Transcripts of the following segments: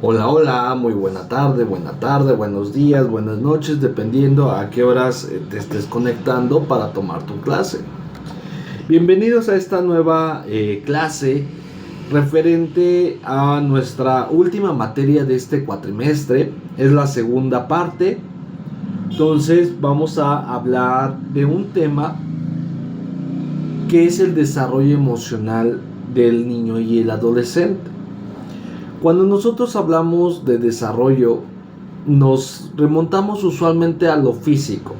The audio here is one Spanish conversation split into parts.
Hola, hola, muy buena tarde, buenos días, buenas noches, dependiendo a qué horas te estés conectando para tomar tu clase. Bienvenidos a esta nueva clase referente a nuestra última materia de este cuatrimestre. Es la segunda parte. Entonces vamos a hablar de un tema que es el desarrollo emocional del niño y el adolescente. Cuando nosotros hablamos de desarrollo, nos remontamos usualmente a lo físico,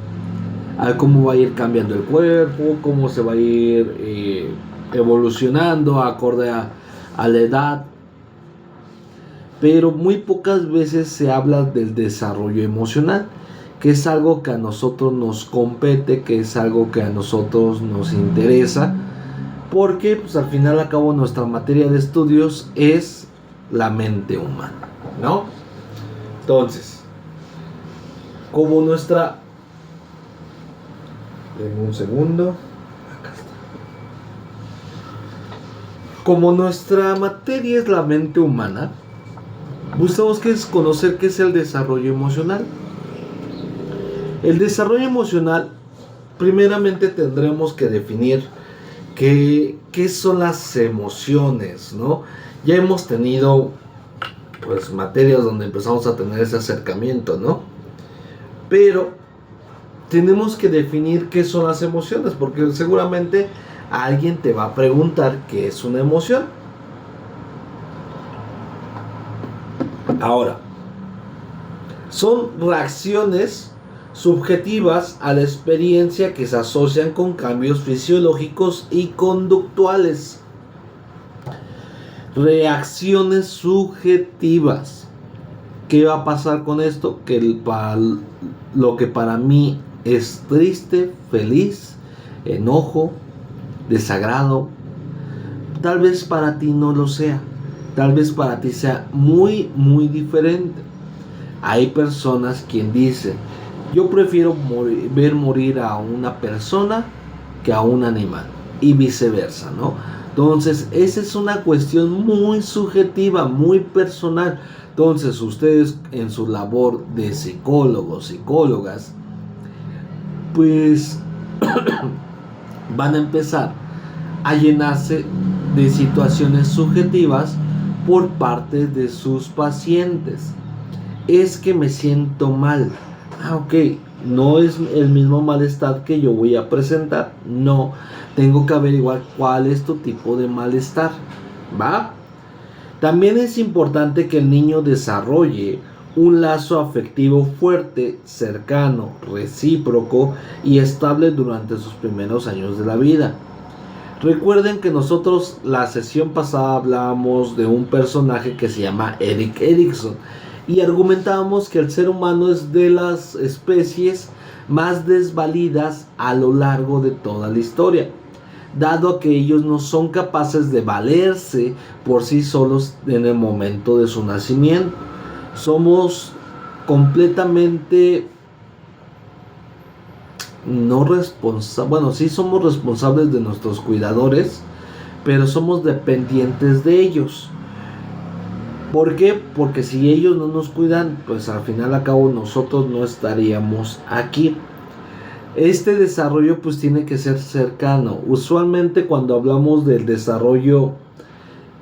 a cómo va a ir cambiando el cuerpo, cómo se va a ir evolucionando acorde a la edad, pero muy pocas veces se habla del desarrollo emocional, que es algo que a nosotros nos compete, que es algo que a nosotros nos interesa, porque pues, al final a cabo nuestra materia de estudios es la mente humana, ¿no? Entonces, como nuestra... Denme un segundo. Acá está. Como nuestra materia es la mente humana, buscamos conocer qué es el desarrollo emocional. El desarrollo emocional, primeramente tendremos que definir qué son las emociones, ¿no? Ya hemos tenido pues materias donde empezamos a tener ese acercamiento, ¿no? Pero tenemos que definir qué son las emociones, porque seguramente alguien te va a preguntar qué es una emoción. Ahora, son reacciones subjetivas a la experiencia que se asocian con cambios fisiológicos y conductuales. Reacciones subjetivas. ¿Qué va a pasar con esto? Que lo que para mí es triste, feliz, enojo, desagrado, tal vez para ti no lo sea. Tal vez para ti sea muy, muy diferente. Hay personas quien dicen, yo prefiero ver morir a una persona que a un animal. Y viceversa, ¿no? Entonces, esa es una cuestión muy subjetiva, muy personal. Entonces, ustedes en su labor de psicólogos, psicólogas, pues van a empezar a llenarse de situaciones subjetivas por parte de sus pacientes. Es que me siento mal. Ok, no es el mismo malestar que yo voy a presentar. No, tengo que averiguar cuál es tu tipo de malestar. ¿Va? También es importante que el niño desarrolle un lazo afectivo fuerte, cercano, recíproco y estable durante sus primeros años de la vida. Recuerden que nosotros la sesión pasada hablábamos de un personaje que se llama Erik Erikson y argumentábamos que el ser humano es de las especies más desvalidas a lo largo de toda la historia, dado que ellos no son capaces de valerse por sí solos en el momento de su nacimiento. Somos completamente no responsables, bueno, sí somos responsables de nuestros cuidadores, pero somos dependientes de ellos. ¿Por qué? Porque si ellos no nos cuidan, pues al final a cabo nosotros no estaríamos aquí. Este desarrollo pues tiene que ser cercano. Usualmente cuando hablamos del desarrollo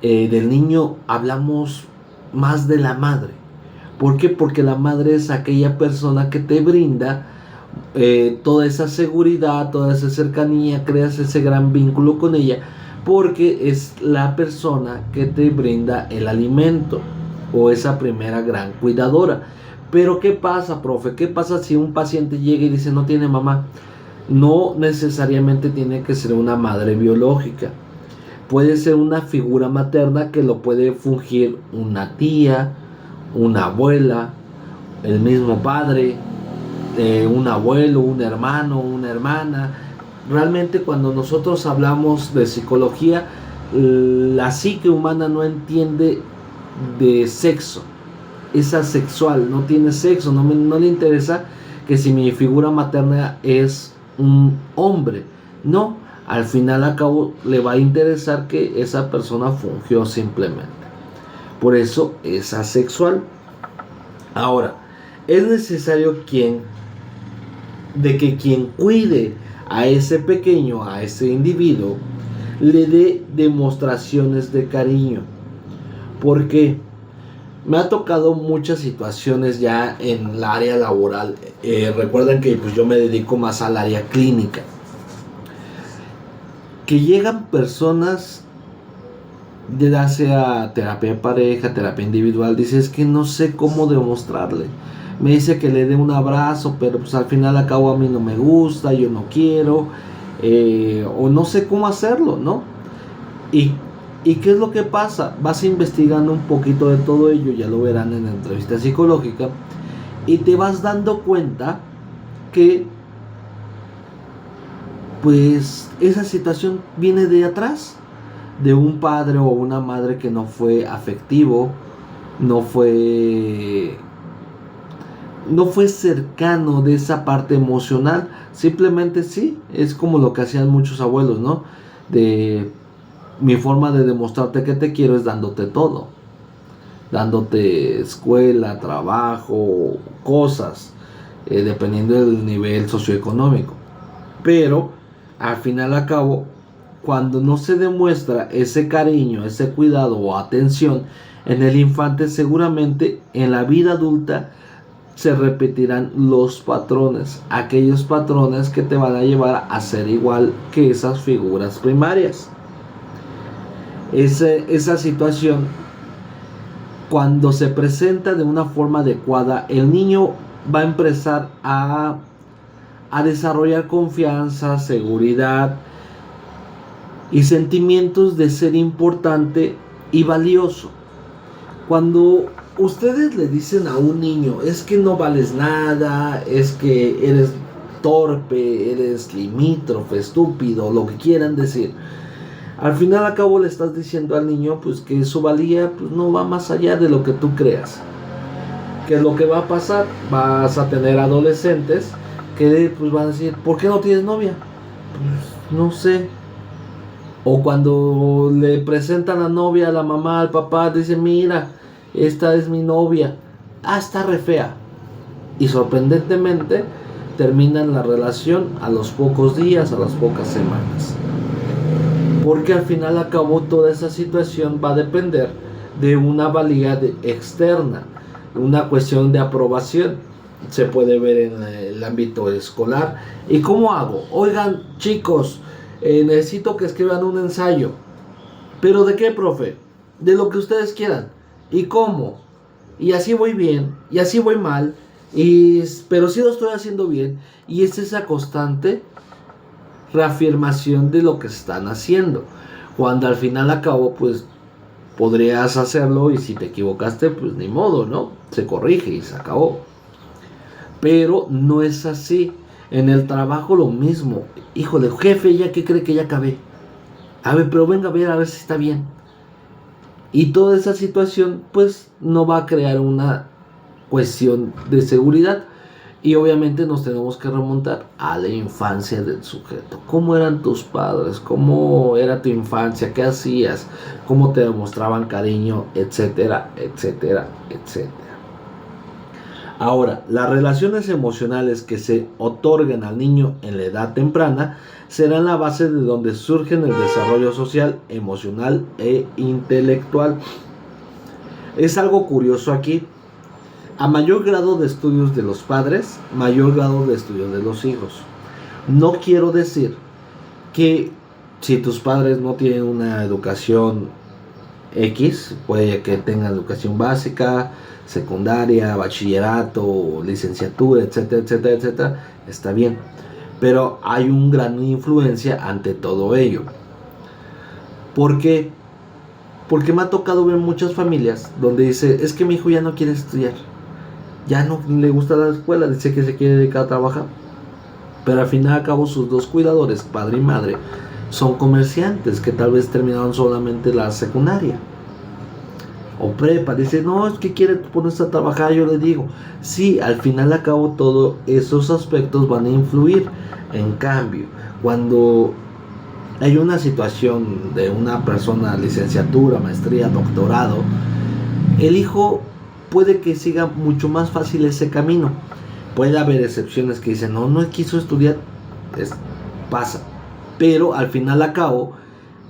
del niño, hablamos más de la madre. ¿Por qué? Porque la madre es aquella persona que te brinda toda esa seguridad, toda esa cercanía, creas ese gran vínculo con ella, porque es la persona que te brinda el alimento o esa primera gran cuidadora. Pero ¿qué pasa, profe? ¿Qué pasa si un paciente llega y dice no tiene mamá? No necesariamente tiene que ser una madre biológica. Puede ser una figura materna que lo puede fungir una tía, una abuela, el mismo padre, un abuelo, un hermano, una hermana. Realmente cuando nosotros hablamos de psicología, la psique humana no entiende de sexo, es asexual, no tiene sexo, no le interesa que si mi figura materna es un hombre, no, al final a cabo le va a interesar que esa persona fungió simplemente. Por eso es asexual. Ahora, es necesario que quien cuide a ese pequeño, a ese individuo, le dé demostraciones de cariño. Porque me ha tocado muchas situaciones ya en el área laboral. Recuerden que pues, yo me dedico más al área clínica. Que llegan personas, ya sea terapia de pareja, terapia individual, dice, es que no sé cómo demostrarle. Me dice que le dé un abrazo, pero pues al final a cabo a mí no me gusta, yo no quiero, o no sé cómo hacerlo, ¿no? ¿Y qué es lo que pasa? Vas investigando un poquito de todo ello, ya lo verán en la entrevista psicológica, y te vas dando cuenta que pues esa situación viene de atrás, de un padre o una madre que no fue afectivo, no fue cercano de esa parte emocional. Simplemente sí, es como lo que hacían muchos abuelos, ¿no? De mi forma de demostrarte que te quiero es dándote todo, dándote escuela, trabajo, cosas, dependiendo del nivel socioeconómico. Pero al final a cabo, cuando no se demuestra ese cariño, ese cuidado o atención en el infante, seguramente en la vida adulta se repetirán los patrones, aquellos patrones que te van a llevar a ser igual que esas figuras primarias. Esa situación, cuando se presenta de una forma adecuada, el niño va a empezar a desarrollar confianza, seguridad y sentimientos de ser importante y valioso. Cuando ustedes le dicen a un niño, es que no vales nada, es que eres torpe, eres limítrofe, estúpido, lo que quieran decir, al final a cabo le estás diciendo al niño pues que su valía pues, no va más allá de lo que tú creas. ¿Qué es lo que va a pasar? Vas a tener adolescentes que pues van a decir, ¿por qué no tienes novia? Pues no sé. O cuando le presentan a la novia a la mamá, al papá, dicen, mira, esta es mi novia. Ah, está re fea. Y sorprendentemente terminan la relación a los pocos días, a las pocas semanas. Porque al final acabó toda esa situación va a depender de una valía externa, una cuestión de aprobación. Se puede ver en el ámbito escolar. ¿Y cómo hago? Oigan, chicos, necesito que escriban un ensayo. ¿Pero de qué, profe? De lo que ustedes quieran. ¿Y cómo? Y así voy bien, y así voy mal, pero sí lo estoy haciendo bien. Y es esa constante reafirmación de lo que están haciendo. Cuando al final acabo, pues podrías hacerlo y si te equivocaste, pues ni modo, ¿no? Se corrige y se acabó. Pero no es así. En el trabajo lo mismo. Híjole, jefe, ¿ya qué cree que ya acabé? A ver, pero venga a ver si está bien. Y toda esa situación, pues, no va a crear una cuestión de seguridad. Y obviamente nos tenemos que remontar a la infancia del sujeto. ¿Cómo eran tus padres? ¿Cómo era tu infancia? ¿Qué hacías? ¿Cómo te demostraban cariño? Etcétera, etcétera, etcétera. Ahora, las relaciones emocionales que se otorgan al niño en la edad temprana serán la base de donde surgen el desarrollo social, emocional e intelectual. Es algo curioso aquí. A mayor grado de estudios de los padres, mayor grado de estudios de los hijos. No quiero decir que si tus padres no tienen una educación X, puede que tengan educación básica, secundaria, bachillerato, licenciatura, etcétera, etcétera, etcétera, está bien. Pero hay una gran influencia ante todo ello. ¿Por qué? Porque me ha tocado ver muchas familias donde dice, es que mi hijo ya no quiere estudiar. Ya no le gusta la escuela, dice que se quiere dedicar a trabajar. Pero al final a cabo sus dos cuidadores, padre y madre, son comerciantes que tal vez terminaron solamente la secundaria o prepa. Dice, no, es que quiere ponerse a trabajar. Yo le digo, sí, al final a cabo todos esos aspectos van a influir. En cambio, cuando hay una situación de una persona, licenciatura, maestría, doctorado, el hijo puede que siga mucho más fácil ese camino. Puede haber excepciones que dicen, no quiso estudiar, pasa. Pero al final a cabo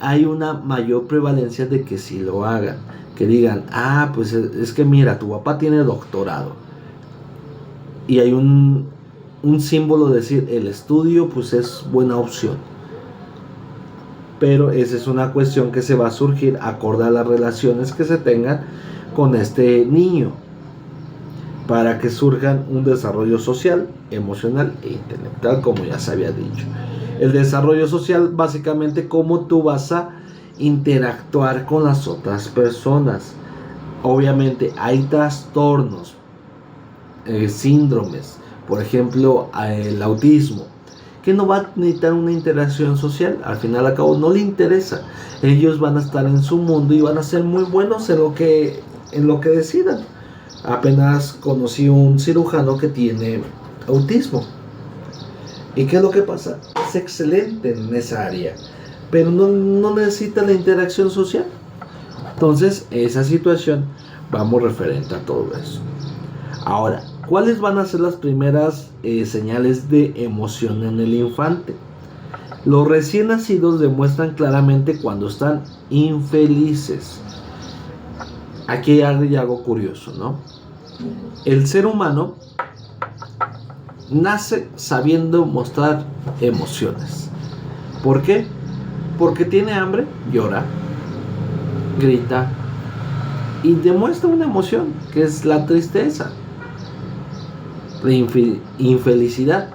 hay una mayor prevalencia de que sí lo hagan. Que digan, pues es que mira, tu papá tiene doctorado. Y hay un símbolo de decir, el estudio pues es buena opción. Pero esa es una cuestión que se va a surgir acorde a las relaciones que se tengan con este niño, para que surjan un desarrollo social, emocional e intelectual, como ya se había dicho. El desarrollo social, básicamente, cómo tú vas a interactuar con las otras personas. Obviamente hay trastornos, síndromes, por ejemplo el autismo, que no va a necesitar una interacción social. Al final al cabo no le interesa. Ellos van a estar en su mundo y van a ser muy buenos en lo que decidan. Apenas conocí un cirujano que tiene autismo. ¿Y qué es lo que pasa? Es excelente en esa área, pero no necesita la interacción social. Entonces, esa situación vamos referente a todo eso. Ahora, ¿cuáles van a ser las primeras señales de emoción en el infante? Los recién nacidos demuestran claramente cuando están infelices. Aquí hay algo curioso, ¿no? El ser humano nace sabiendo mostrar emociones. ¿Por qué? Porque tiene hambre, llora, grita y demuestra una emoción, que es la tristeza, la infelicidad.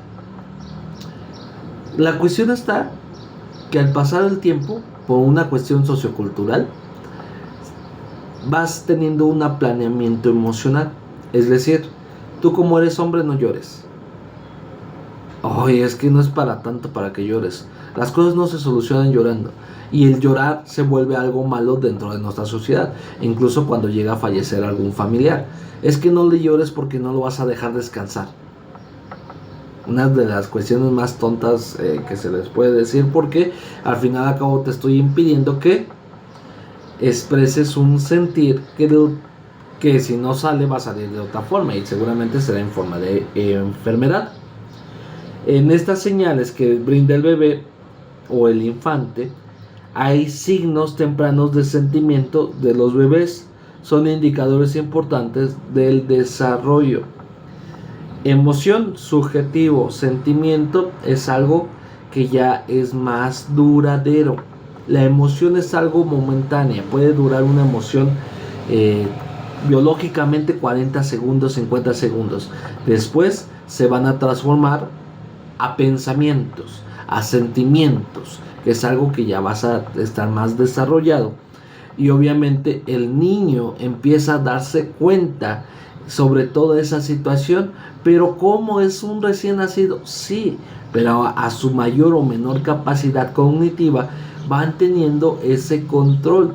La cuestión está que al pasar el tiempo, por una cuestión sociocultural, vas teniendo un planeamiento emocional. Es decir, tú como eres hombre no llores. Oye, es que no es para tanto para que llores. Las cosas no se solucionan llorando. Y el llorar se vuelve algo malo dentro de nuestra sociedad. Incluso cuando llega a fallecer algún familiar. Es que no le llores porque no lo vas a dejar descansar. Una de las cuestiones más tontas que se les puede decir, porque al final al cabo te estoy impidiendo que expreses un sentir que si no sale va a salir de otra forma, y seguramente será en forma de enfermedad. En estas señales que brinda el bebé o el infante, hay signos tempranos de sentimiento de los bebés. Son indicadores importantes del desarrollo. Emoción, subjetivo, sentimiento es algo que ya es más duradero. La emoción es algo momentánea. Puede durar una emoción biológicamente 40 segundos, 50 segundos. Después se van a transformar a pensamientos, a sentimientos, que es algo que ya vas a estar más desarrollado. Y obviamente el niño empieza a darse cuenta sobre toda esa situación. Pero como es un recién nacido, sí, pero a su mayor o menor capacidad cognitiva van teniendo ese control.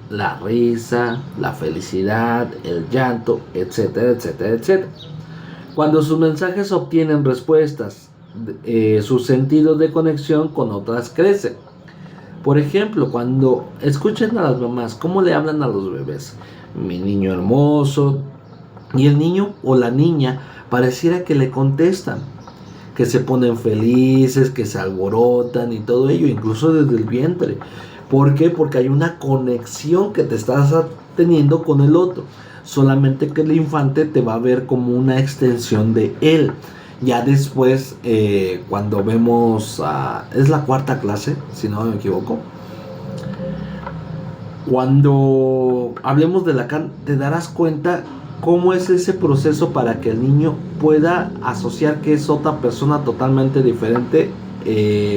La risa, la felicidad, el llanto, etcétera, etcétera, etcétera. Cuando sus mensajes obtienen respuestas, sus sentidos de conexión con otras crecen. Por ejemplo, cuando escuchen a las mamás cómo le hablan a los bebés, mi niño hermoso, y el niño o la niña pareciera que le contestan, que se ponen felices, que se alborotan y todo ello, incluso desde el vientre. ¿Por qué? Porque hay una conexión que te estás teniendo con el otro. Solamente que el infante te va a ver como una extensión de él. Ya después, cuando vemos, es la cuarta clase, si no me equivoco. Cuando hablemos de Lacan, te darás cuenta cómo es ese proceso para que el niño pueda asociar que es otra persona totalmente diferente,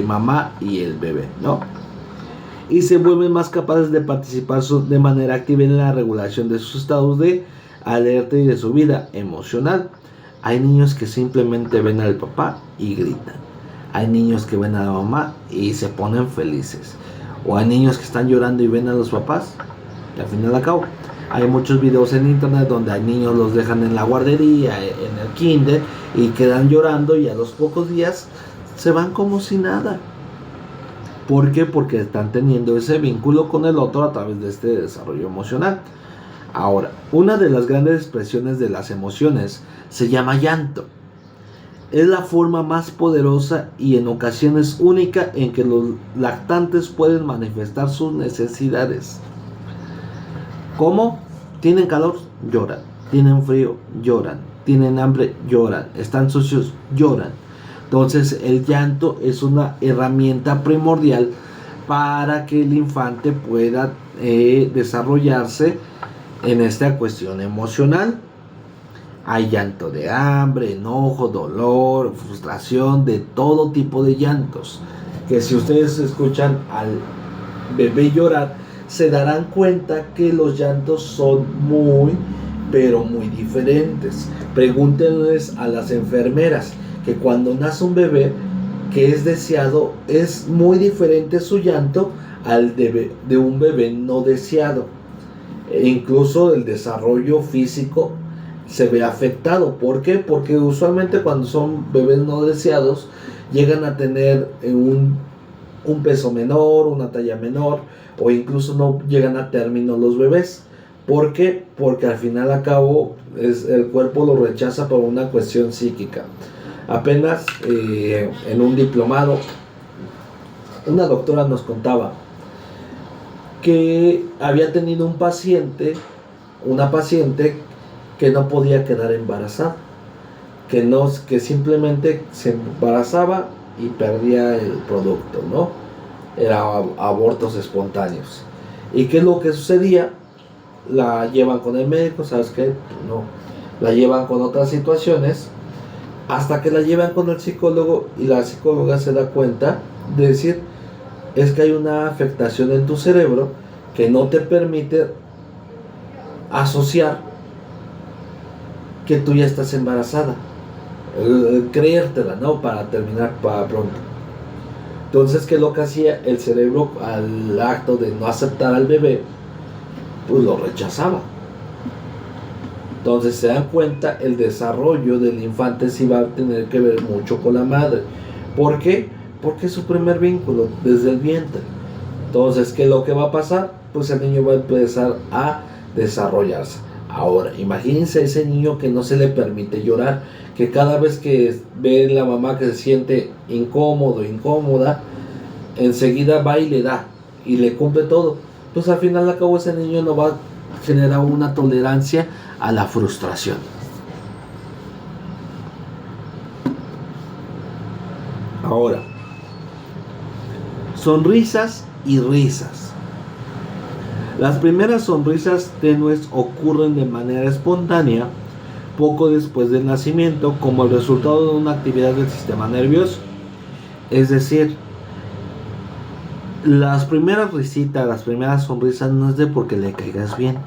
mamá y el bebé, ¿no? Y se vuelven más capaces de participar de manera activa en la regulación de sus estados de alerta y de su vida emocional. Hay niños que simplemente ven al papá y gritan. Hay niños que ven a la mamá y se ponen felices. O hay niños que están llorando y ven a los papás. Y al final al cabo, hay muchos videos en internet donde hay niños los dejan en la guardería, en el kinder, y quedan llorando, y a los pocos días se van como si nada. ¿Por qué? Porque están teniendo ese vínculo con el otro a través de este desarrollo emocional. Ahora, una de las grandes expresiones de las emociones se llama llanto. Es la forma más poderosa y en ocasiones única en que los lactantes pueden manifestar sus necesidades. ¿Cómo? Tienen calor, lloran. Tienen frío, lloran. Tienen hambre, lloran. Están sucios, lloran. Entonces el llanto es una herramienta primordial para que el infante pueda desarrollarse en esta cuestión emocional. Hay llanto de hambre, enojo, dolor, frustración, de todo tipo de llantos. Que si ustedes escuchan al bebé llorar, se darán cuenta que los llantos son muy, pero muy diferentes. Pregúntenles a las enfermeras que cuando nace un bebé que es deseado, es muy diferente su llanto al de un bebé no deseado. E incluso el desarrollo físico se ve afectado. ¿Por qué? Porque usualmente cuando son bebés no deseados llegan a tener un peso menor, una talla menor, o incluso no llegan a término los bebés. ¿Por qué? Porque al final a cabo el cuerpo lo rechaza por una cuestión psíquica. Apenas en un diplomado una doctora nos contaba que había tenido una paciente que no podía quedar embarazada, que simplemente se embarazaba y perdía el producto, ¿no? Eran abortos espontáneos. ¿Y qué es lo que sucedía? La llevan con el médico, ¿sabes qué? No. La llevan con otras situaciones, hasta que la llevan con el psicólogo y la psicóloga se da cuenta de decir, es que hay una afectación en tu cerebro que no te permite asociar que tú ya estás embarazada, creértela, ¿no? Para terminar para pronto. Entonces, ¿qué es lo que hacía el cerebro al acto de no aceptar al bebé? Pues lo rechazaba. Entonces se dan cuenta, el desarrollo del infante sí va a tener que ver mucho con la madre. ¿Por qué? Porque es su primer vínculo desde el vientre. Entonces, ¿qué es lo que va a pasar? Pues el niño va a empezar a desarrollarse. Ahora, imagínense ese niño que no se le permite llorar, que cada vez que ve la mamá que se siente incómodo, incómoda, enseguida va y le da, y le cumple todo. Pues al final al cabo ese niño no va a generar una tolerancia a la frustración. Ahora, sonrisas y risas. Las primeras sonrisas tenues ocurren de manera espontánea poco después del nacimiento como el resultado de una actividad del sistema nervioso. Es decir, las primeras risitas, las primeras sonrisas no es de porque le caigas bien.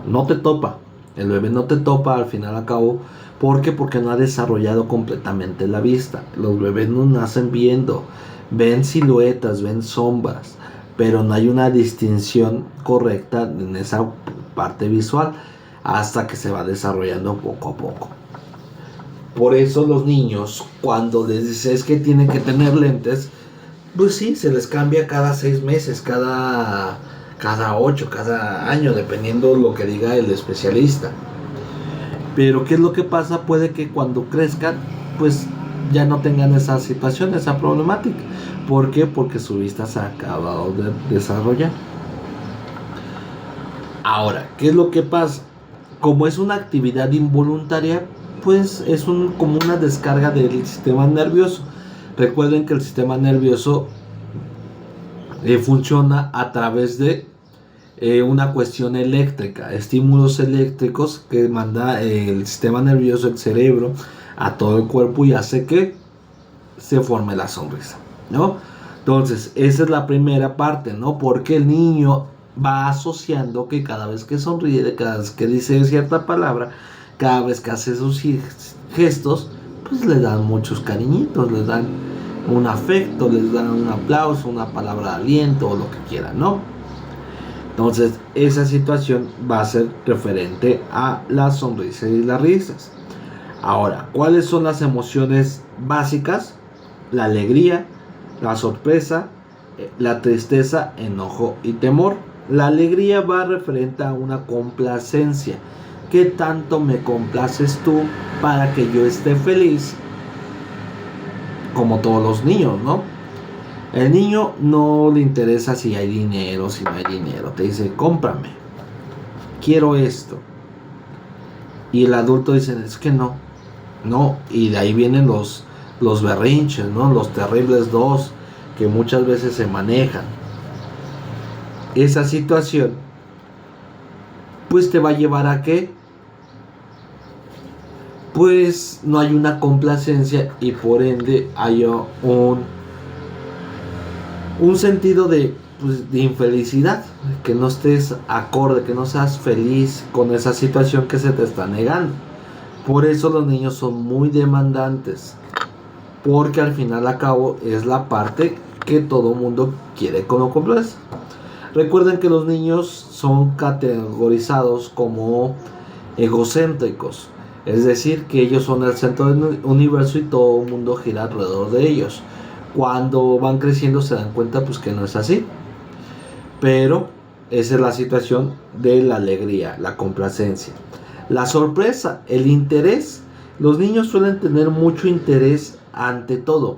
No te topa. El bebé no te topa al final a cabo. ¿Por qué? Porque no ha desarrollado completamente la vista. Los bebés no nacen viendo. Ven siluetas, ven sombras, pero no hay una distinción correcta en esa parte visual hasta que se va desarrollando poco a poco. Por eso los niños, cuando les dices que tienen que tener lentes, pues sí, se les cambia cada 6 meses, cada 8, cada año, dependiendo lo que diga el especialista. Pero ¿qué es lo que pasa? Puede que cuando crezcan, pues ya no tengan esa situación, esa problemática. ¿Por qué? Porque su vista se ha acabado de desarrollar. Ahora, ¿qué es lo que pasa? Como es una actividad involuntaria, pues es como una descarga del sistema nervioso. Recuerden que el sistema nervioso funciona a través de una cuestión eléctrica, estímulos eléctricos que manda el sistema nervioso, el cerebro, a todo el cuerpo y hace que se forme la sonrisa, ¿no? Entonces, esa es la primera parte, ¿no? Porque el niño va asociando que cada vez que sonríe, cada vez que dice cierta palabra, cada vez que hace sus gestos, pues le dan muchos cariñitos, les dan un afecto, les dan un aplauso, una palabra de aliento o lo que quieran, ¿no? Entonces, esa situación va a ser referente a la sonrisa y las risas. Ahora, ¿cuáles son las emociones básicas? La alegría, la sorpresa, la tristeza, enojo y temor. La alegría va referente a una complacencia. ¿Qué tanto me complaces tú para que yo esté feliz? Como todos los niños, ¿no? El niño no le interesa si hay dinero, si no hay dinero. Te dice, cómprame, quiero esto. Y el adulto dice, es que no. No, y de ahí vienen los berrinches, ¿no? Los terribles dos que muchas veces se manejan. Esa situación, pues te va a llevar a que, pues no hay una complacencia y por ende haya un sentido pues, de infelicidad, que no estés acorde, que no seas feliz con esa situación que se te está negando. Por eso los niños son muy demandantes, porque al final a cabo es la parte que todo mundo quiere que lo complace. Recuerden que los niños son categorizados como egocéntricos, es decir, que ellos son el centro del universo y todo el mundo gira alrededor de ellos. Cuando van creciendo se dan cuenta pues que no es así, pero esa es la situación de la alegría, la complacencia. La sorpresa, el interés. Los niños suelen tener mucho interés ante todo.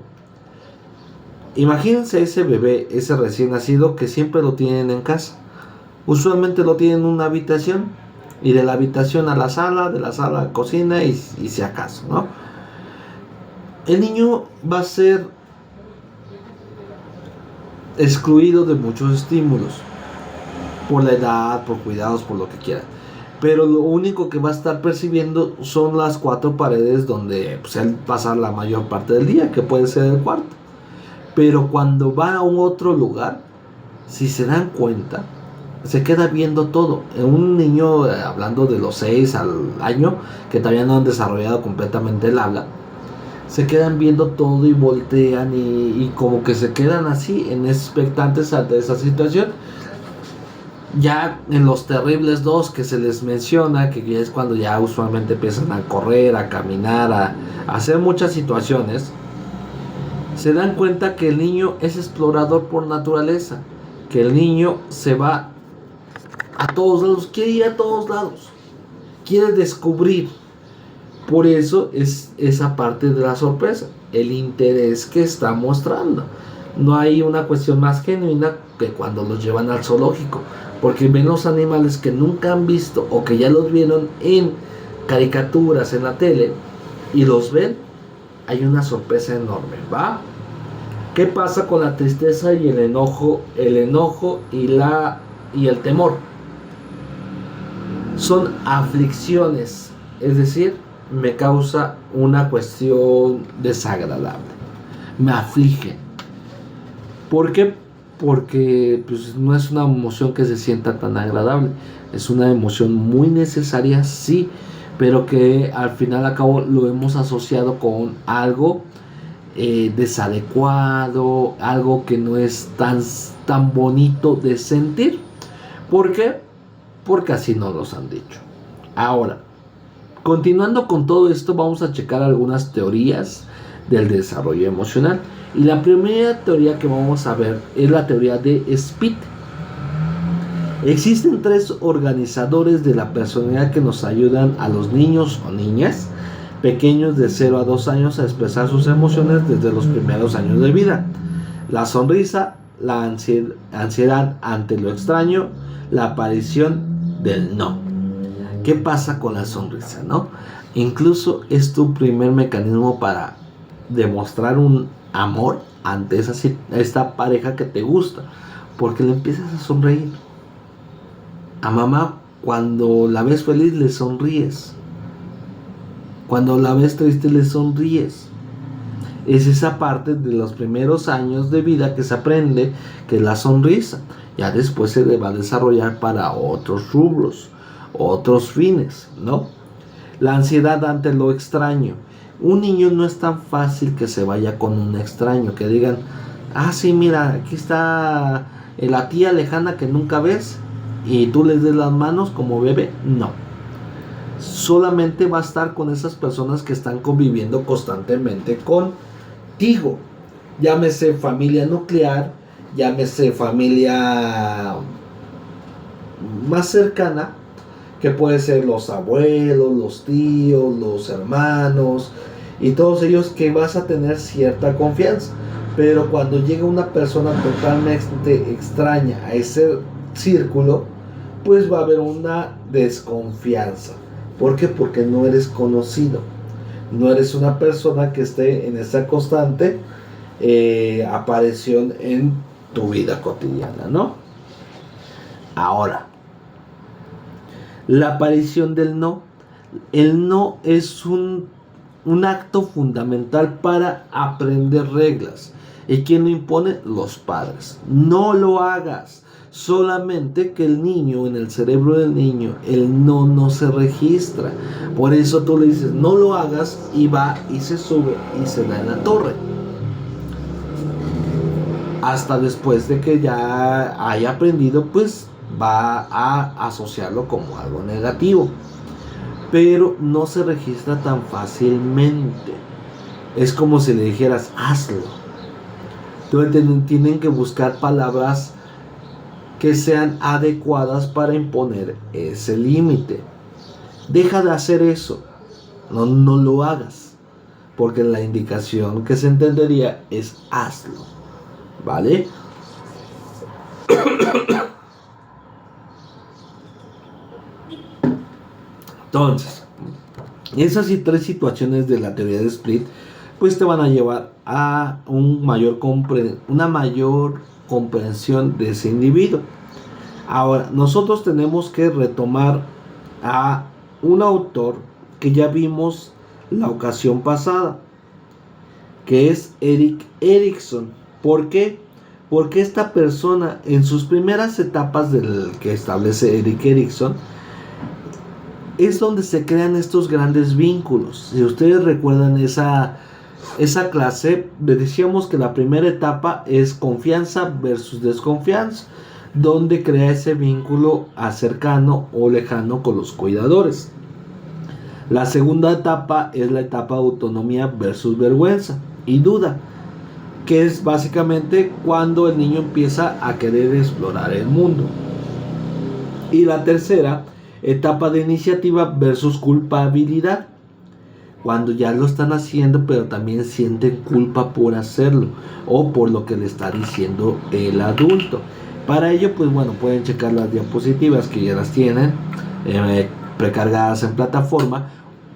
Imagínense ese bebé, ese recién nacido que siempre lo tienen en casa. Usualmente lo tienen en una habitación y de la habitación a la sala, de la sala a la cocina y si acaso, ¿no? El niño va a ser excluido de muchos estímulos por la edad, por cuidados, por lo que quiera. Pero lo único que va a estar percibiendo son las cuatro paredes donde pues, él pasa la mayor parte del día, que puede ser el cuarto. Pero cuando va a un otro lugar, si se dan cuenta, se queda viendo todo. Un niño, hablando de los 6 al año, que todavía no han desarrollado completamente el habla, se quedan viendo todo y voltean y como que se quedan así, en expectantes ante esa situación. Ya en los terribles dos que se les menciona, que es cuando ya usualmente empiezan a correr, a caminar, a hacer muchas situaciones, se dan cuenta que el niño es explorador por naturaleza, que el niño se va a todos lados, quiere ir a todos lados, quiere descubrir. Por eso es esa parte de la sorpresa, el interés que está mostrando. No hay una cuestión más genuina que cuando los llevan al zoológico, porque ven los animales que nunca han visto o que ya los vieron en caricaturas, en la tele, y los ven, hay una sorpresa enorme, ¿va? ¿Qué pasa con la tristeza y el enojo? El enojo y el temor son aflicciones, es decir, me causa una cuestión desagradable, me aflige. ¿Por qué? Porque pues, no es una emoción que se sienta tan agradable, es una emoción muy necesaria, sí, pero que al final a cabo lo hemos asociado con algo desadecuado, algo que no es tan bonito de sentir. ¿Por qué? Porque así nos los han dicho. Ahora, continuando con todo esto, vamos a checar algunas teorías del desarrollo emocional. Y la primera teoría que vamos a ver es la teoría de Spitz. Existen 3 organizadores de la personalidad que nos ayudan a los niños o niñas pequeños de 0 a 2 años a expresar sus emociones desde los primeros años de vida. La sonrisa, la ansiedad ante lo extraño, la aparición del no. ¿Qué pasa con la sonrisa, no? Incluso es tu primer mecanismo para demostrar un amor ante esta pareja que te gusta, porque le empiezas a sonreír. A mamá, cuando la ves feliz, le sonríes. Cuando la ves triste, le sonríes. Es esa parte de los primeros años de vida que se aprende, que es la sonrisa. Ya después se le va a desarrollar para otros rubros, otros fines, ¿no? La ansiedad ante lo extraño. Un niño no es tan fácil que se vaya con un extraño, que digan, ah, sí, mira, aquí está la tía lejana que nunca ves y tú les des las manos como bebé. No. Solamente va a estar con esas personas que están conviviendo constantemente contigo. Llámese familia nuclear, llámese familia más cercana, que puede ser los abuelos, los tíos, los hermanos y todos ellos, que vas a tener cierta confianza. Pero cuando llega una persona totalmente extraña a ese círculo, pues va a haber una desconfianza. ¿Por qué? Porque no eres conocido, no eres una persona que esté en esa constante aparición en tu vida cotidiana, ¿no? Ahora, la aparición del no. El no es un acto fundamental para aprender reglas. ¿Y quién lo impone? Los padres. No lo hagas. Solamente que el niño, en el cerebro del niño, el no se registra. Por eso tú le dices, no lo hagas, y va y se sube y se da en la torre. Hasta después de que ya haya aprendido, pues va a asociarlo como algo negativo. Pero no se registra tan fácilmente. Es como si le dijeras, hazlo. Entonces tienen que buscar palabras que sean adecuadas para imponer ese límite. Deja de hacer eso. No lo hagas. Porque la indicación que se entendería es hazlo. ¿Vale? Entonces, esas tres situaciones de la teoría de Split, pues te van a llevar a una mayor comprensión de ese individuo. Ahora, nosotros tenemos que retomar a un autor que ya vimos la ocasión pasada, que es Erik Erikson. ¿Por qué? Porque esta persona, en sus primeras etapas del que establece Erik Erikson, es donde se crean estos grandes vínculos. Si ustedes recuerdan esa clase, decíamos que la primera etapa es confianza versus desconfianza, donde crea ese vínculo cercano o lejano con los cuidadores. La segunda etapa es la etapa de autonomía versus vergüenza y duda, que es básicamente cuando el niño empieza a querer explorar el mundo. Y la tercera etapa de iniciativa versus culpabilidad, cuando ya lo están haciendo pero también sienten culpa por hacerlo o por lo que le está diciendo el adulto. Para ello, pues bueno, pueden checar las diapositivas que ya las tienen precargadas en plataforma.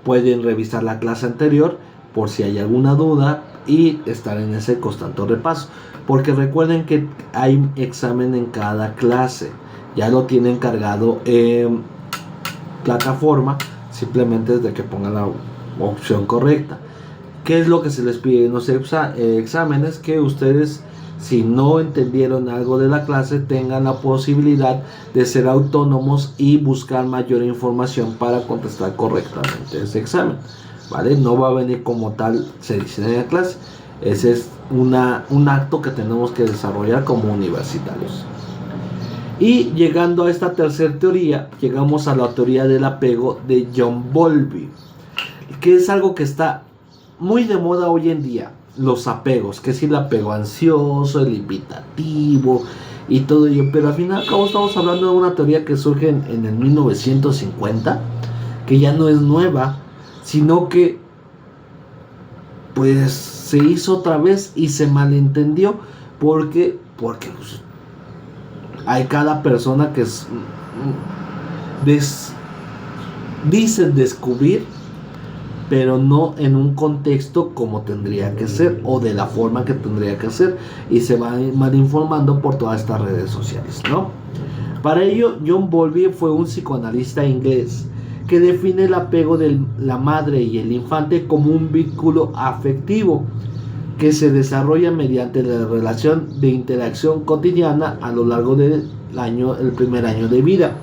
Pueden revisar la clase anterior por si hay alguna duda y estar en ese constante repaso, porque recuerden que hay examen en cada clase. Ya lo tienen cargado en plataforma, simplemente es de que pongan la opción correcta. ¿Qué es lo que se les pide en los exámenes? Que ustedes, si no entendieron algo de la clase, tengan la posibilidad de ser autónomos y buscar mayor información para contestar correctamente ese examen, ¿vale? No va a venir como tal, se dice en la clase. Ese es un acto que tenemos que desarrollar como universitarios. Y llegando a esta tercera teoría, llegamos a la teoría del apego de John Bowlby, que es algo que está muy de moda hoy en día. Los apegos, que es el apego ansioso, el invitativo y todo ello. Pero al final estamos hablando de una teoría que surge en el 1950, que ya no es nueva, sino que pues se hizo otra vez y se malentendió. Porque hay cada persona que dicen descubrir, pero no en un contexto como tendría que ser o de la forma que tendría que ser, y se van mal informando por todas estas redes sociales, ¿no? Para ello, John Bowlby fue un psicoanalista inglés que define el apego de la madre y el infante como un vínculo afectivo que se desarrolla mediante la relación de interacción cotidiana a lo largo del primer año de vida.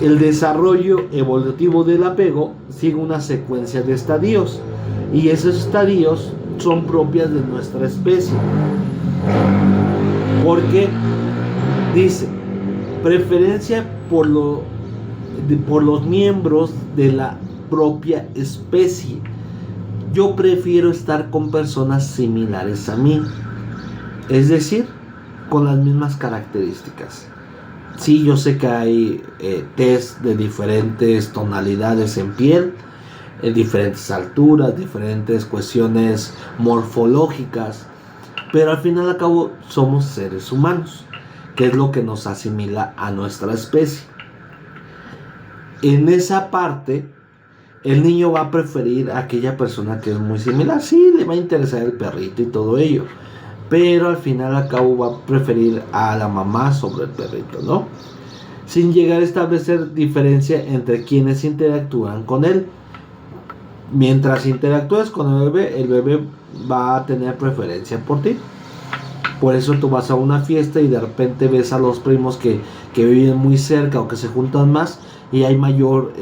El desarrollo evolutivo del apego sigue una secuencia de estadios, y esos estadios son propias de nuestra especie, porque dice preferencia por los miembros de la propia especie. Yo prefiero estar con personas similares a mí, es decir, con las mismas características. Sí, yo sé que hay test de diferentes tonalidades en piel, en diferentes alturas, diferentes cuestiones morfológicas, pero al final y al cabo somos seres humanos, que es lo que nos asimila a nuestra especie. En esa parte, el niño va a preferir a aquella persona que es muy similar. Sí, le va a interesar el perrito y todo ello, pero al final y al cabo va a preferir a la mamá sobre el perrito, ¿no? Sin llegar a establecer diferencia entre quienes interactúan con él. Mientras interactúes con el bebé va a tener preferencia por ti. Por eso tú vas a una fiesta y de repente ves a los primos que viven muy cerca o que se juntan más y hay mayor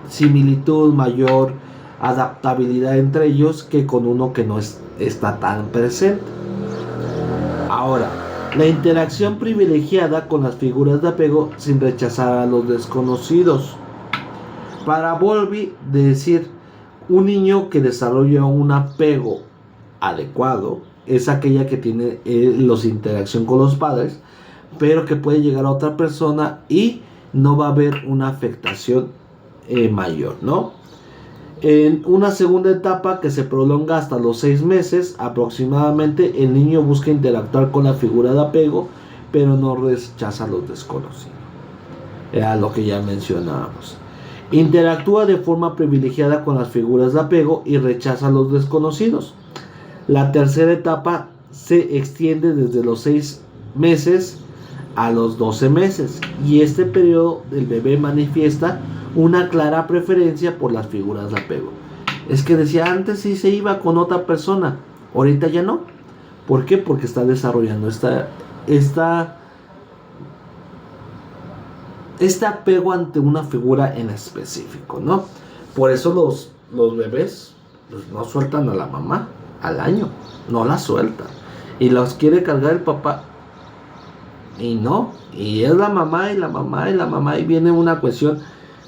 similitud, mayor adaptabilidad entre ellos que con uno que no está tan presente. Ahora, la interacción privilegiada con las figuras de apego sin rechazar a los desconocidos. Para Bowlby, decir, un niño que desarrolla un apego adecuado es aquella que tiene los interacción con los padres, pero que puede llegar a otra persona y no va a haber una afectación mayor, ¿no? En una segunda etapa que se prolonga hasta los 6 meses aproximadamente, el niño busca interactuar con la figura de apego, pero no rechaza a los desconocidos. Era lo que ya mencionábamos. Interactúa de forma privilegiada con las figuras de apego y rechaza a los desconocidos. La tercera etapa se extiende desde los 6 meses a los 12 meses y este periodo el bebé manifiesta una clara preferencia por las figuras de apego. Es que decía, antes sí se iba con otra persona, ahorita ya no. ¿Por qué? Porque está desarrollando este apego ante una figura en específico, ¿no? Por eso los bebés pues, no sueltan a la mamá al año, no la sueltan. Y los quiere cargar el papá. Y no, y es la mamá y la mamá y la mamá, y viene una cuestión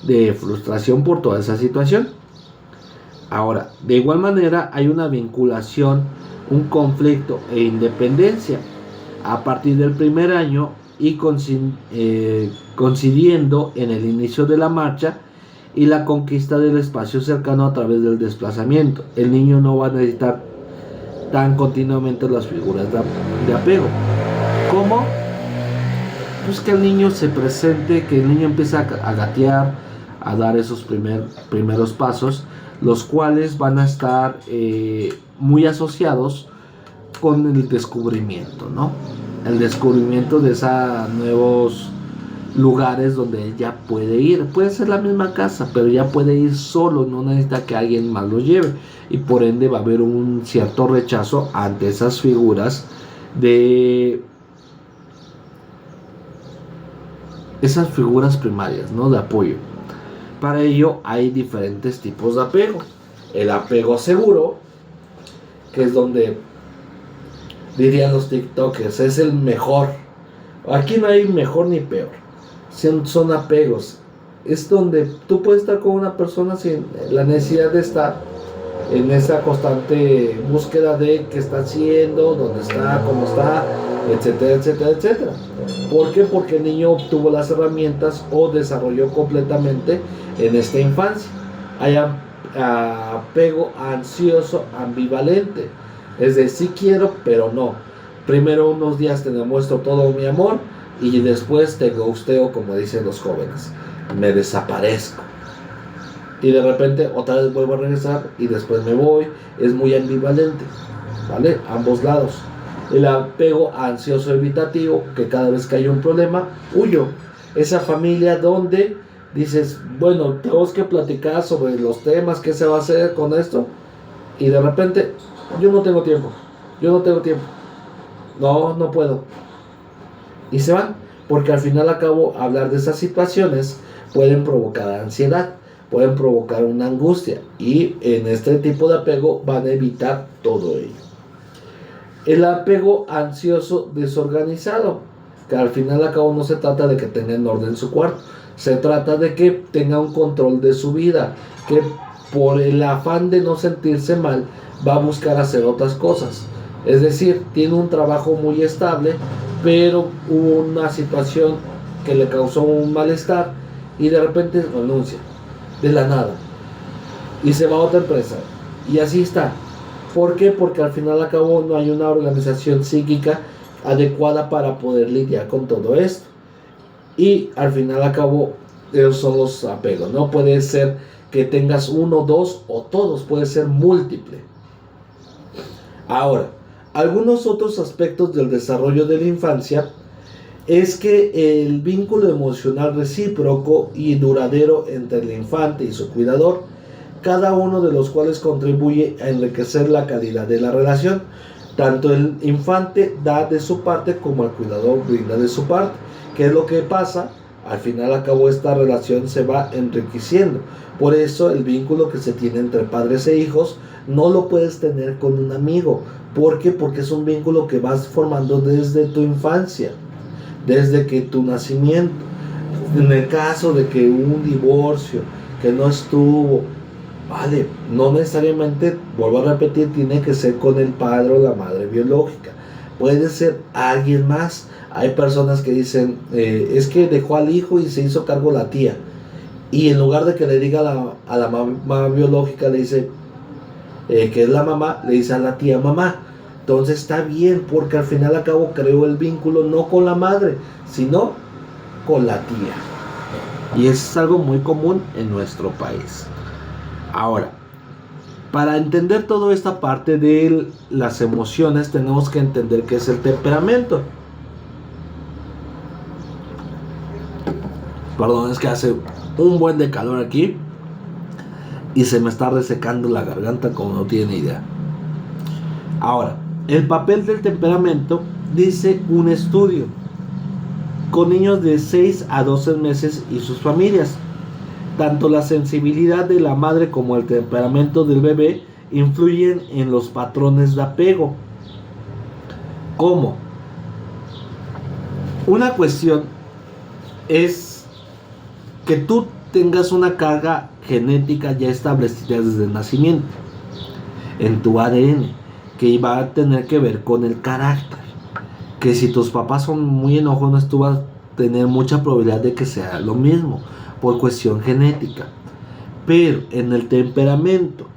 de frustración por toda esa situación. Ahora, de igual manera hay una vinculación, un conflicto e independencia a partir del primer año y coincidiendo en el inicio de la marcha y la conquista del espacio cercano a través del desplazamiento. El niño no va a necesitar tan continuamente las figuras de apego. ¿Cómo? Pues que el niño se presente, que el niño empiece a gatear, a dar esos primeros pasos, los cuales van a estar muy asociados con el descubrimiento, ¿no? El descubrimiento de esos nuevos lugares donde ya puede ir. Puede ser la misma casa, pero ya puede ir solo, no necesita que alguien más lo lleve. Y por ende va a haber un cierto rechazo ante esas figuras esas figuras primarias, ¿no? De apoyo. Para ello hay diferentes tipos de apego. El apego seguro, que es donde dirían los TikTokers, es el mejor. Aquí no hay mejor ni peor. Son apegos. Es donde tú puedes estar con una persona sin la necesidad de estar en esa constante búsqueda de qué está haciendo, dónde está, cómo está, etcétera, etcétera, etcétera. ¿Por qué? Porque el niño obtuvo las herramientas o desarrolló completamente en esta infancia. Hay apego ansioso ambivalente. Es decir, sí quiero, pero no. Primero unos días te demuestro todo mi amor y después te ghosteo, como dicen los jóvenes. Me desaparezco. Y de repente otra vez vuelvo a regresar y después me voy. Es muy ambivalente, ¿vale? Ambos lados. El apego ansioso evitativo, que cada vez que hay un problema, huyo. Esa familia donde dices, bueno, tenemos que platicar sobre los temas, qué se va a hacer con esto. Y de repente, yo no tengo tiempo. No puedo. Y se van. Porque al final acabo hablar de esas situaciones pueden provocar ansiedad, pueden provocar una angustia. Y en este tipo de apego van a evitar todo ello. El apego ansioso desorganizado, que al final al cabo no se trata de que tenga en orden su cuarto, se trata de que tenga un control de su vida, que por el afán de no sentirse mal va a buscar hacer otras cosas. Es decir, tiene un trabajo muy estable, pero hubo una situación que le causó un malestar y de repente renuncia de la nada y se va a otra empresa y así está. ¿Por qué? Porque al final al cabo no hay una organización psíquica adecuada para poder lidiar con todo esto. Y al final al cabo esos son los apegos. No puede ser que tengas uno, dos o todos, puede ser múltiple. Ahora, algunos otros aspectos del desarrollo de la infancia es que el vínculo emocional recíproco y duradero entre el infante y su cuidador, cada uno de los cuales contribuye a enriquecer la calidad de la relación. Tanto el infante da de su parte como el cuidador brinda de su parte. ¿Qué es lo que pasa? Al final a cabo esta relación se va enriqueciendo. Por eso el vínculo que se tiene entre padres e hijos no lo puedes tener con un amigo. ¿Por qué? Porque es un vínculo que vas formando desde tu infancia, desde que tu nacimiento. En el caso de que un divorcio que no estuvo, vale, no necesariamente, vuelvo a repetir, tiene que ser con el padre o la madre biológica. Puede ser alguien más. Hay personas que dicen, es que dejó al hijo y se hizo cargo la tía. Y en lugar de que le diga a la mamá biológica, le dice, que es la mamá, le dice a la tía mamá. Entonces está bien, porque al final al cabo creó el vínculo no con la madre, sino con la tía. Y es algo muy común en nuestro país. Ahora, para entender toda esta parte de las emociones, tenemos que entender qué es el temperamento. Perdón, es que hace un buen de calor aquí y se me está resecando la garganta como no tiene idea. Ahora, el papel del temperamento, dice un estudio con niños de 6 a 12 meses y sus familias. Tanto la sensibilidad de la madre como el temperamento del bebé influyen en los patrones de apego. ¿Cómo? Una cuestión es que tú tengas una carga genética ya establecida desde el nacimiento en tu ADN, que va a tener que ver con el carácter. Que si tus papás son muy enojones, tú vas a tener mucha probabilidad de que sea lo mismo, por cuestión genética. Pero en el temperamento,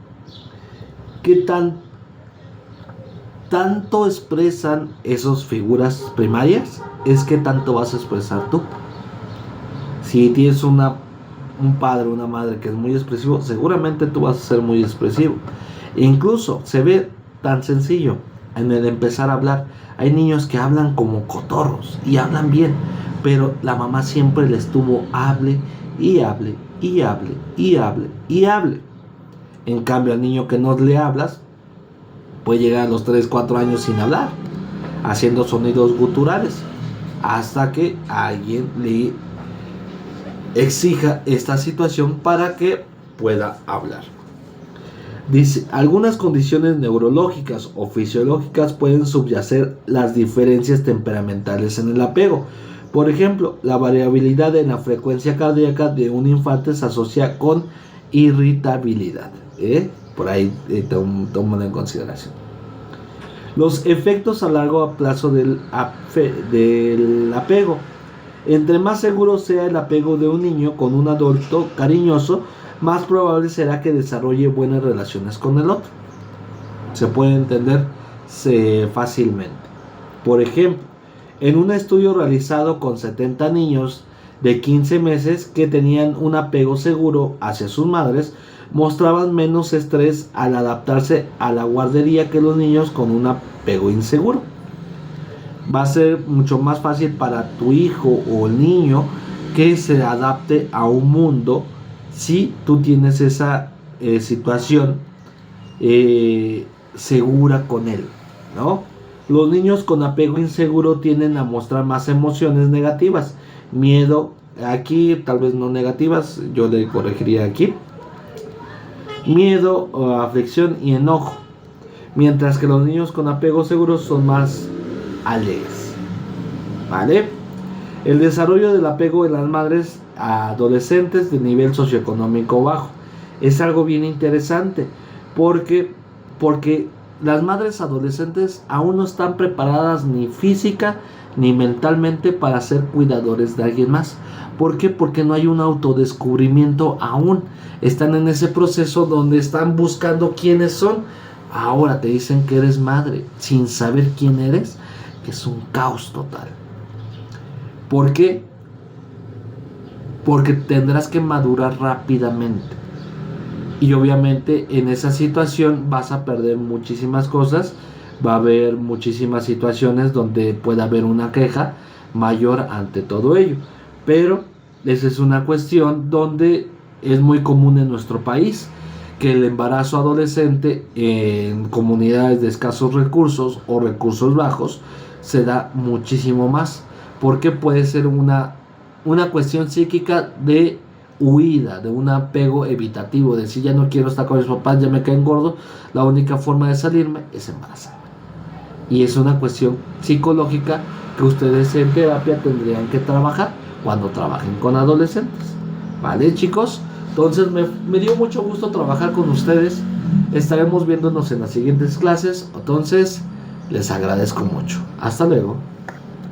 ¿qué tanto expresan esas figuras primarias? Es que tanto vas a expresar tú. Si tienes un padre o una madre que es muy expresivo, seguramente tú vas a ser muy expresivo. E incluso se ve tan sencillo en el empezar a hablar. Hay niños que hablan como cotorros y hablan bien, pero la mamá siempre les tuvo hable y hable y hable y hable y hable. En cambio, al niño que no le hablas puede llegar a los 3, 4 años sin hablar, haciendo sonidos guturales, hasta que alguien le exija esta situación para que pueda hablar. Dice, algunas condiciones neurológicas o fisiológicas pueden subyacer las diferencias temperamentales en el apego. Por ejemplo, la variabilidad en la frecuencia cardíaca de un infante se asocia con irritabilidad. Por ahí toman en consideración. Los efectos a largo plazo del apego. Entre más seguro sea el apego de un niño con un adulto cariñoso, más probable será que desarrolle buenas relaciones con el otro. Se puede entender fácilmente. Por ejemplo, en un estudio realizado con 70 niños de 15 meses que tenían un apego seguro hacia sus madres, mostraban menos estrés al adaptarse a la guardería que los niños con un apego inseguro. Va a ser mucho más fácil para tu hijo o el niño que se adapte a un mundo si tú tienes esa situación segura con él, ¿no? Los niños con apego inseguro tienden a mostrar más emociones negativas, miedo, aquí tal vez no negativas, yo le corregiría aquí, miedo, aflicción y enojo, mientras que los niños con apego seguro son más alegres, ¿vale? El desarrollo del apego en las madres adolescentes de nivel socioeconómico bajo es algo bien interesante porque las madres adolescentes aún no están preparadas ni física ni mentalmente para ser cuidadores de alguien más. ¿Por qué? Porque no hay un autodescubrimiento aún. Están en ese proceso donde están buscando quiénes son. Ahora te dicen que eres madre sin saber quién eres, que es un caos total. ¿Por qué? Porque tendrás que madurar rápidamente. Y obviamente en esa situación vas a perder muchísimas cosas. Va a haber muchísimas situaciones donde puede haber una queja mayor ante todo ello. Pero esa es una cuestión donde es muy común en nuestro país que el embarazo adolescente en comunidades de escasos recursos o recursos bajos se da muchísimo más. Porque puede ser una cuestión psíquica de huida, de un apego evitativo, de decir ya no quiero estar con mis papás, ya me caen gordo, la única forma de salirme es embarazarme. Y es una cuestión psicológica que ustedes en terapia tendrían que trabajar cuando trabajen con adolescentes. ¿Vale, chicos? Entonces me dio mucho gusto trabajar con ustedes. Estaremos viéndonos en las siguientes clases. Entonces, les agradezco mucho. Hasta luego.